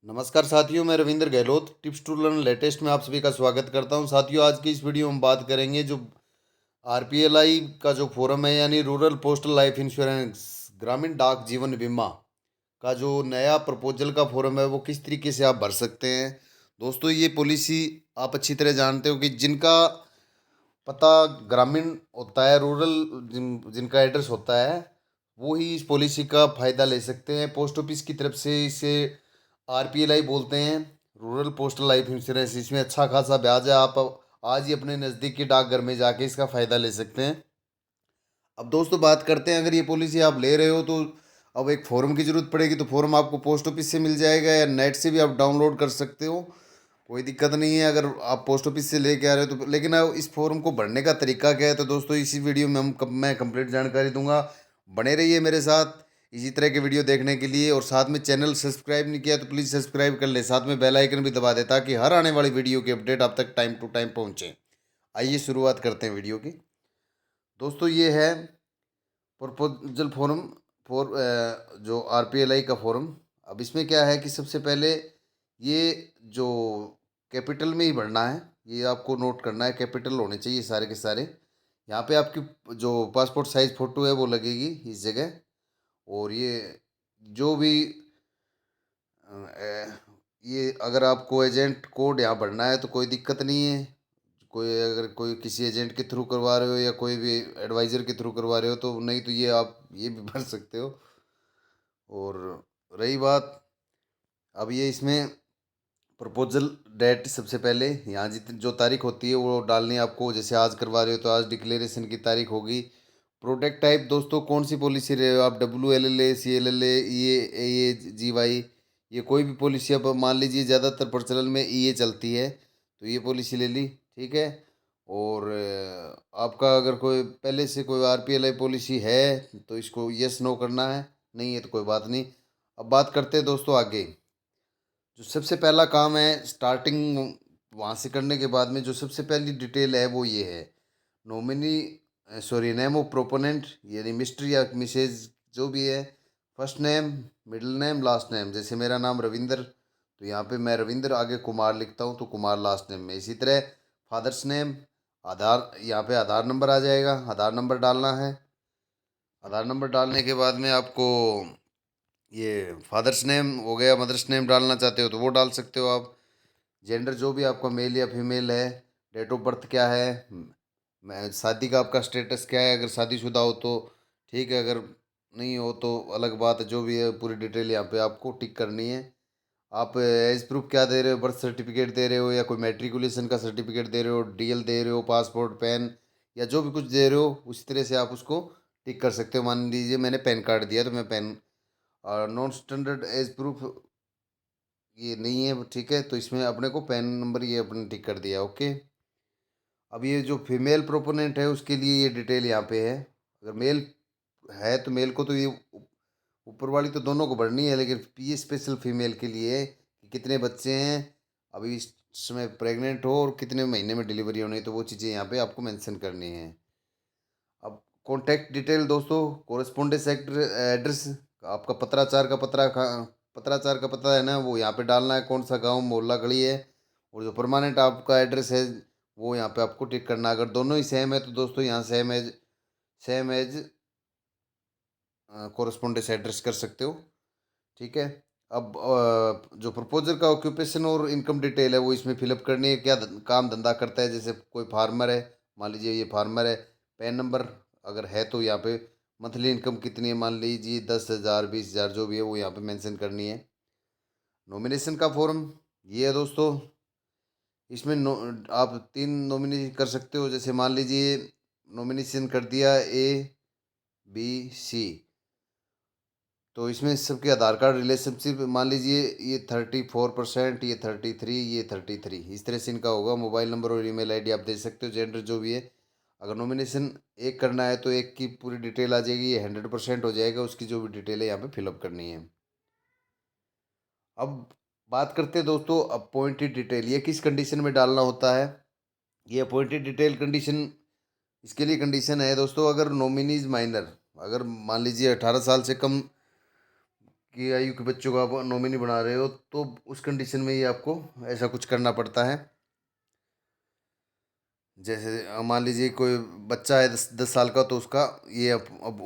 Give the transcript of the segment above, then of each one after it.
नमस्कार साथियों, मैं Ravindra Gehlot tips to learn latest में आप सभी का स्वागत करता हूं। साथियों, आज की इस वीडियो में हम बात करेंगे जो आरपीएलआई का जो फोरम है, यानी रूरल पोस्टल लाइफ इंश्योरेंस ग्रामीण डाक जीवन बीमा का जो नया प्रपोजल का फोरम है, वो किस तरीके से आप भर सकते हैं। दोस्तों, ये पॉलिसी आप अच्छी तरह जानते हो कि जिनका पता ग्रामीण होता है, रूरल जिनका एड्रेस होता है, वो ही इस पॉलिसी का फ़ायदा ले सकते हैं। पोस्ट ऑफिस की तरफ से इसे आरपीएलआई बोलते हैं, रूरल पोस्टल लाइफ इंश्योरेंस। इसमें अच्छा खासा ब्याज है। आप आज ही अपने नज़दीकी डाकघर में जाके इसका फ़ायदा ले सकते हैं। अब दोस्तों, बात करते हैं, अगर ये पॉलिसी आप ले रहे हो तो अब एक फॉर्म की ज़रूरत पड़ेगी। तो फॉर्म आपको पोस्ट ऑफिस से मिल जाएगा या नेट से भी आप डाउनलोड कर सकते हो, कोई दिक्कत नहीं है अगर आप पोस्ट ऑफिस से लेके आ रहे हो तो। लेकिन अब इस फॉर्म को भरने का तरीका क्या है, तो दोस्तों इसी वीडियो में मैं कंप्लीट जानकारी दूंगा। बने रहिए मेरे साथ इसी तरह के वीडियो देखने के लिए। और साथ में चैनल सब्सक्राइब नहीं किया तो प्लीज़ सब्सक्राइब कर ले, साथ में बेल आइकन भी दबा दे ताकि हर आने वाली वीडियो की अपडेट आप तक टाइम टू टाइम पहुंचे। आइए शुरुआत करते हैं वीडियो की। दोस्तों, ये है प्रपोजल फॉर्म फॉर जो आरपीएलआई का फॉर्म। अब इसमें क्या है कि सबसे पहले ये जो कैपिटल में ही भरना है, ये आपको नोट करना है, कैपिटल होने चाहिए सारे के सारे। यहाँ पे आपकी जो पासपोर्ट साइज फ़ोटो है वो लगेगी इस जगह। और ये जो भी ये अगर आपको एजेंट कोड यहाँ भरना है तो कोई दिक्कत नहीं है। कोई अगर कोई किसी एजेंट के थ्रू करवा रहे हो या कोई भी एडवाइज़र के थ्रू करवा रहे हो तो नहीं, तो ये आप ये भी भर सकते हो। और रही बात, अब ये इसमें प्रपोजल डेट, सबसे पहले यहाँ जितनी जो तारीख होती है वो डालनी है आपको। जैसे आज करवा रहे हो तो आज डिक्लेरेशन की तारीख होगी। प्रोटेक्ट टाइप दोस्तों कौन सी पॉलिसी रहे हो आप, WLLA, CLLA, EA, GY, ये कोई भी पॉलिसी। अब मान लीजिए ज़्यादातर प्रचलन में EA चलती है तो ये पॉलिसी ले ली, ठीक है। और आपका अगर कोई पहले से कोई RPLI पॉलिसी है तो इसको यस नो करना है, नहीं है तो कोई बात नहीं। अब बात करते हैं दोस्तों आगे। जो सबसे पहला काम है स्टार्टिंग, वहाँ से करने के बाद में जो सबसे पहली डिटेल है वो ये है, nominee sorry name of proponent, यानी मिस्टर या मिसेज जो भी है। First name, middle name, last name. जैसे मेरा नाम रविंद्र, तो यहाँ पे मैं रविंद्र आगे कुमार लिखता हूँ तो कुमार लास्ट नेम में। इसी तरह फादर्स नेम, आधार, यहाँ पे आधार नंबर आ जाएगा, आधार नंबर डालना है। आधार नंबर डालने के बाद में आपको ये फादर्स नेम हो गया, मदर्स नेम डालना चाहते हो तो वो डाल सकते हो आप। जेंडर जो भी आपका मेल या फीमेल है। डेट ऑफ बर्थ क्या है, मैं शादी का आपका स्टेटस क्या है, अगर शादीशुदा हो तो ठीक है, अगर नहीं हो तो अलग बात है। जो भी है पूरी डिटेल यहाँ पे आपको टिक करनी है। आप एज प्रूफ क्या दे रहे हो, बर्थ सर्टिफिकेट दे रहे हो या कोई मैट्रिकुलेशन का सर्टिफिकेट दे रहे हो, DL दे रहे हो, पासपोर्ट, पैन, या जो भी कुछ दे रहे हो उसी तरह से आप उसको टिक कर सकते हो। मान लीजिए मैंने पैन कार्ड दिया तो मैं पैन, और नॉन स्टैंडर्ड एज प्रूफ ये नहीं है, ठीक है, तो इसमें अपने को पैन नंबर ये अपने टिक कर दिया, ओके। अब ये जो फीमेल प्रोपोनेंट है उसके लिए ये डिटेल यहाँ पे है। अगर मेल है तो मेल को तो ये ऊपर वाली तो दोनों को भरनी है, लेकिन ये स्पेशल फीमेल के लिए है कि कितने बच्चे हैं, अभी इस समय प्रेग्नेंट हो और कितने महीने में डिलीवरी होनी है, तो वो चीज़ें यहाँ पे आपको मेंशन करनी है। अब कॉन्टैक्ट डिटेल दोस्तों, कोरेस्पोंडेंस एड्रेस, आपका पत्राचार का पता है ना, वो यहाँ पे डालना है, कौन सा गांव, मोहल्ला, गली है। और जो परमानेंट आपका एड्रेस है वो यहाँ पे आपको टिक करना है। अगर दोनों ही सेम है तो दोस्तों यहाँ सेम एज कोरेस्पोंडेंस एड्रेस कर सकते हो, ठीक है। अब जो प्रपोजर का ऑक्यूपेशन और इनकम डिटेल है वो इसमें फिलअप करनी है। क्या काम धंधा करता है, जैसे कोई फार्मर है, मान लीजिए ये फार्मर है। पैन नंबर अगर है तो यहाँ पे मंथली इनकम कितनी है, मान लीजिए 10,000, 20,000, जो भी है वो यहाँ पे मेंशन करनी है। नॉमिनेशन का फॉर्म ये है दोस्तों। इसमें आप 3 नॉमिनी कर सकते हो। जैसे मान लीजिए नॉमिनेशन कर दिया A, B, C, तो इसमें सबके आधार कार्ड रिलेशनशिप मान लीजिए ये 34%, ये 33, ये 33, इस तरह से इनका होगा। मोबाइल नंबर और ईमेल आईडी आप दे सकते हो, जेंडर जो भी है। अगर नॉमिनेशन एक करना है तो एक की पूरी डिटेल आ जाएगी, ये 100% हो जाएगा, उसकी जो भी डिटेल है यहाँ पे फिलअप करनी है। अब बात करते हैं दोस्तों अपॉइंटेड डिटेल, ये किस कंडीशन में डालना होता है। ये अपॉइंटेड डिटेल कंडीशन, इसके लिए कंडीशन है दोस्तों, अगर नॉमिनीज माइनर, अगर मान लीजिए 18 साल से कम की आयु के बच्चों को आप नॉमिनी बना रहे हो, तो उस कंडीशन में ये आपको ऐसा कुछ करना पड़ता है। जैसे मान लीजिए कोई बच्चा है 10 10 साल का, तो उसका ये अब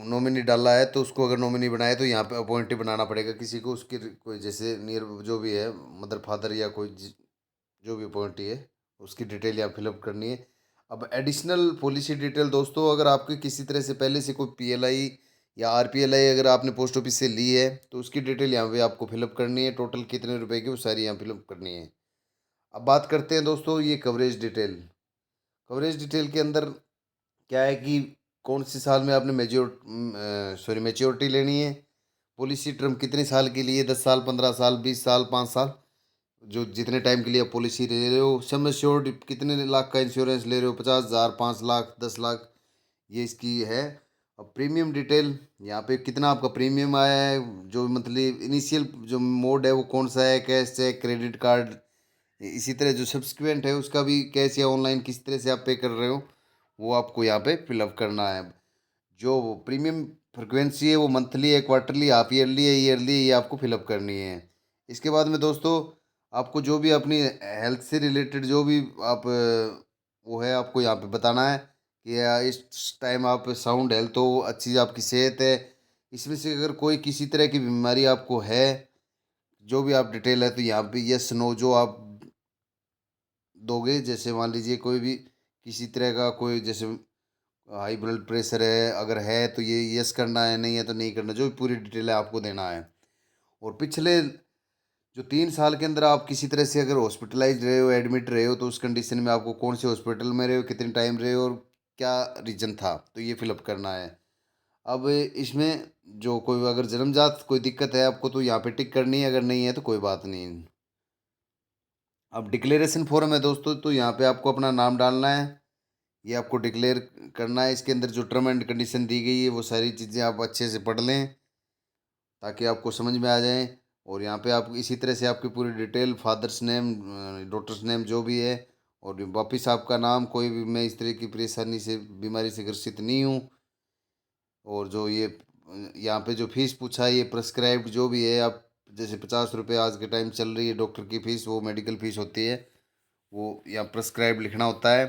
नॉमिनी डाला है, तो उसको अगर नॉमिनी बनाए तो यहाँ पे अपॉइंटी बनाना पड़ेगा किसी को, उसकी कोई जैसे नियर जो भी है, मदर फादर या कोई जो भी अपॉइंटी है, उसकी डिटेल यहाँ फिलअप करनी है। अब एडिशनल पॉलिसी डिटेल दोस्तों, अगर आपके किसी तरह से पहले से कोई पीएलआई या आरपीएलआई अगर आपने पोस्ट ऑफिस से ली है, तो उसकी डिटेल यहाँ पे आपको फिलअप करनी है। टोटल कितने रुपए की, वो सारी यहाँ फिलअप करनी है। अब बात करते हैं दोस्तों ये कवरेज डिटेल। कवरेज डिटेल के अंदर क्या है कि कौन से साल में आपने मैच्योरिटी लेनी है, पॉलिसी टर्म कितने साल के लिए, 10 साल, 15 साल, 20 साल, 5 साल, जो जितने टाइम के लिए आप पॉलिसी ले रहे हो। सम एश्योर्ड कितने लाख का इंश्योरेंस ले रहे हो, 50,000, 5 लाख, 10 लाख, ये इसकी है। अब प्रीमियम डिटेल, यहाँ पे कितना आपका प्रीमियम आया है, जो मंथली इनिशियल जो मोड है वो कौन सा है, कैश, चेक, क्रेडिट कार्ड। इसी तरह जो सब्सिक्वेंट है उसका भी कैश या ऑनलाइन किस तरह से आप पे कर रहे हो, वो आपको यहाँ पे फिलअप करना है। जो प्रीमियम फ्रिक्वेंसी है वो मंथली है, क्वार्टरली, हाफ ईयरली है, ईयरली है, ये आपको फिलअप करनी है। इसके बाद में दोस्तों आपको जो भी अपनी हेल्थ से रिलेटेड जो भी आप वो है, आपको यहाँ पे बताना है कि इस टाइम आप साउंड हेल्थ हो, अच्छी आपकी सेहत है। इसमें से अगर कोई किसी तरह की बीमारी आपको है, जो भी आप डिटेल है, तो यहाँ पे यस नो जो आप दोगे। जैसे मान लीजिए कोई भी किसी तरह का कोई जैसे हाई ब्लड प्रेशर है, अगर है तो ये यस करना है, नहीं है तो नहीं करना, जो भी पूरी डिटेल है आपको देना है। और पिछले जो 3 साल के अंदर आप किसी तरह से अगर हॉस्पिटलाइज रहे हो, एडमिट रहे हो, तो उस कंडीशन में आपको कौन से हॉस्पिटल में रहे हो, कितने टाइम रहे हो, और क्या रीजन था, तो ये फिलअप करना है। अब इसमें जो कोई अगर जन्मजात कोई दिक्कत है आपको, तो यहाँ पे टिक करनी है, अगर नहीं है तो कोई बात नहीं। अब डिक्लेरेशन फॉर्म है दोस्तों, तो यहाँ पे आपको अपना नाम डालना है, ये आपको डिक्लेयर करना है। इसके अंदर जो टर्म एंड कंडीशन दी गई है वो सारी चीज़ें आप अच्छे से पढ़ लें, ताकि आपको समझ में आ जाए। और यहाँ पे आप इसी तरह से आपकी पूरी detail, father's name, daughter's name जो भी है, और वापिस आपका नाम, कोई भी मैं इस तरह की परेशानी से, बीमारी से ग्रसित नहीं हूँ। और जो ये यहाँ पे जो फीस पूछा है, ये प्रेस्क्राइब्ड जो भी है, आप जैसे 50 रुपये आज के टाइम चल रही है डॉक्टर की फ़ीस, वो मेडिकल फ़ीस होती है, वो यहाँ प्रेस्क्राइब लिखना होता है।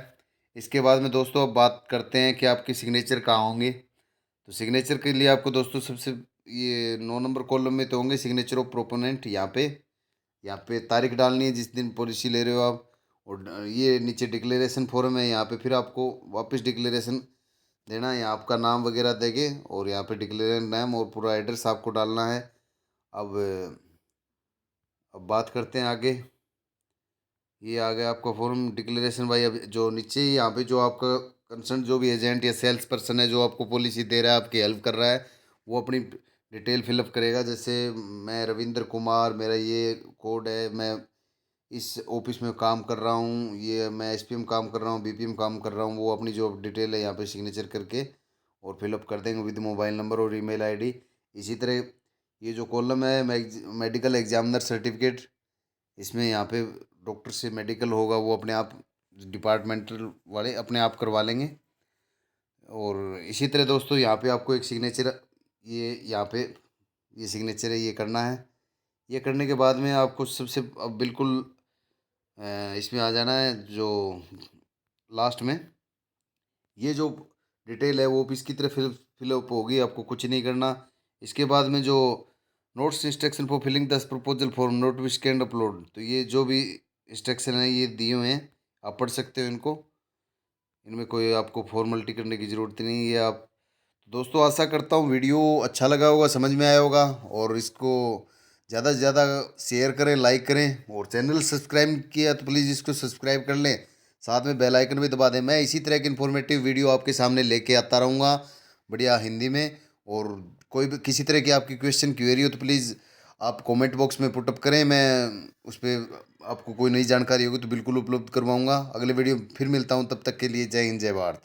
इसके बाद में दोस्तों अब बात करते हैं कि आपके सिग्नेचर कहाँ होंगे। तो सिग्नेचर के लिए आपको दोस्तों सबसे ये 9 नंबर कॉलम में तो होंगे सिग्नेचर ऑफ प्रोपोनेंट। यहाँ पे तारीख डालनी है जिस दिन पॉलिसी ले रहे हो आप। और ये नीचे डिक्लेरेशन फॉर्म है, यहाँ पे फिर आपको वापस डिक्लेरेशन देना है, यहाँ आपका नाम वगैरह देंगे, और यहाँ पे डिक्लेरेशन नेम और पूरा एड्रेस आपको डालना है। अब अब बात करते हैं आगे। ये आ गया आपका फॉर्म डिक्लेरेशन भाई। अब जो नीचे यहाँ पे जो आपका कंसर्न जो भी एजेंट या सेल्स पर्सन है जो आपको पॉलिसी दे रहा है, आपकी हेल्प कर रहा है, वो अपनी डिटेल फिलअप करेगा। जैसे मैं रविंद्र कुमार, मेरा ये कोड है, मैं इस ऑफिस में काम कर रहा हूँ, ये मैं एसपीएम काम कर रहा हूँ, बीपीएम काम कर रहा हूँ, वो अपनी जो डिटेल है यहाँ पे सिग्नेचर करके और फिलअप कर देंगे विद मोबाइल नंबर और ईमेल आईडी। इसी तरह ये जो कॉलम है मेडिकल एग्जामिनर सर्टिफिकेट, इसमें यहाँ पे डॉक्टर से मेडिकल होगा, वो अपने आप डिपार्टमेंटल वाले अपने आप करवा लेंगे। और इसी तरह दोस्तों यहाँ पे आपको एक सिग्नेचर, ये यहाँ पे ये सिग्नेचर है, ये करना है। ये करने के बाद में आपको सबसे अब बिल्कुल इसमें आ जाना है जो लास्ट में ये जो डिटेल है वो भी इसकी तरह फिलअप होगी, आपको कुछ नहीं करना। इसके बाद में जो notes instruction for filling the proposal form note be scan upload, तो ये जो भी इंस्ट्रक्शन है ये दिए हुए हैं, आप पढ़ सकते हो इनको। इनमें कोई आपको फॉर्मेलिटी करने की ज़रूरत नहीं है। आप दोस्तों आशा करता हूँ वीडियो अच्छा लगा होगा, समझ में आया होगा, और इसको ज़्यादा से ज़्यादा शेयर करें, लाइक करें, और चैनल सब्सक्राइब किया तो प्लीज़ इसको सब्सक्राइब कर लें, साथ में बेल आइकन भी दबा दें। मैं इसी तरह की इन्फॉर्मेटिव वीडियो आपके सामने लेके आता रहूँगा, बढ़िया हिंदी में। और कोई भी किसी तरह की आपकी क्वेश्चन क्वेरी हो तो प्लीज़ आप कमेंट बॉक्स में पुटअप करें, मैं उस पर आपको कोई नई जानकारी होगी तो बिल्कुल उपलब्ध करवाऊँगा। अगले वीडियो फिर मिलता हूँ, तब तक के लिए जय हिंद, जय भारत।